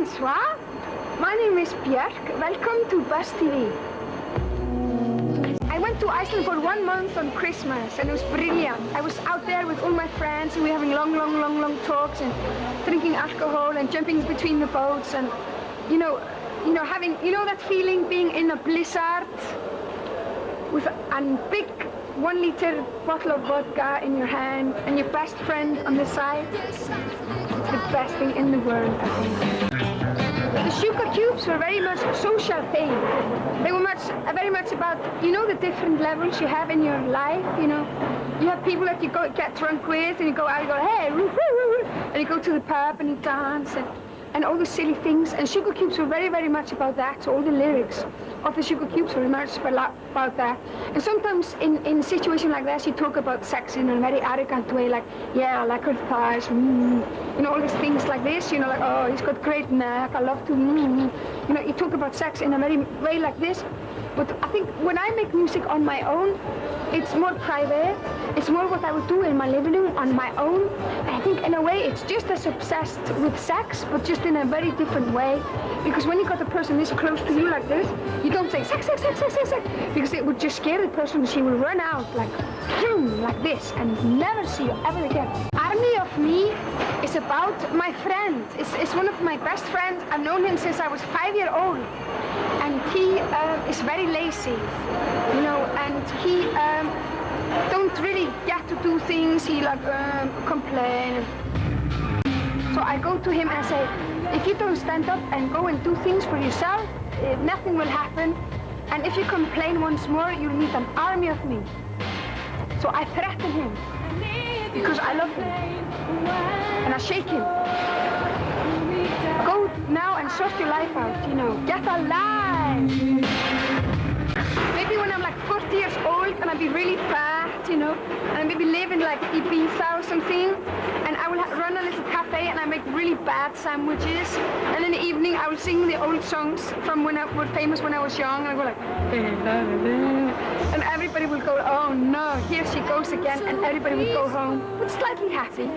Bonsoir. My name is Björk. Welcome to Buzz TV. I went to Iceland for 1 month on Christmas and it was brilliant. I was out there with all my friends and we were having long talks and drinking alcohol and jumping between the boats and having that feeling being in a blizzard with a big 1 liter bottle of vodka in your hand and your best friend on the side. It's the best thing in the world, I think. The sugar cubes were very much a social thing. They were very much about, the different levels you have in your life, You have people that you get drunk with and you go out and you go, hey, woo, woo, woo, and you go to the pub and you dance and all the silly things. And sugar cubes were very much about that. So all the lyrics of the sugar cubes were very much about that. And sometimes in a situation like that, you talk about sex in a very arrogant way, like, yeah, I like her thighs, all these things like this, like, oh, he's got great neck, I love to, you talk about sex in a very way like this. But I think when I make music on my own, it's more private. It's more what I would do in my living room on my own. And I think in a way it's just as obsessed with sex, but just in a very different way. Because when you got a person this close to you like this, you don't say sex, sex, sex, sex, sex, sex, because it would just scare the person. She will run out like this and never see you ever again. Army of Me is about my friend. It's one of my best friends. I've known him since I was 5 years old. And he is very lazy, and he don't really get to do things. He complain. So I go to him and say, if you don't stand up and go and do things for yourself, nothing will happen. And if you complain once more, you'll meet an army of me. So I threaten him because I love him, and I shake him. Go now and sort your life out, get a life. Maybe when I'm like 40 years old and I'll be really fat, and I maybe live in like Ibiza or something, and I will run a little cafe and I make really bad sandwiches, and in the evening I will sing the old songs from when I were famous when I was young, and I go like, and everybody will go, oh no, here she goes again, and everybody will go home, but slightly happy.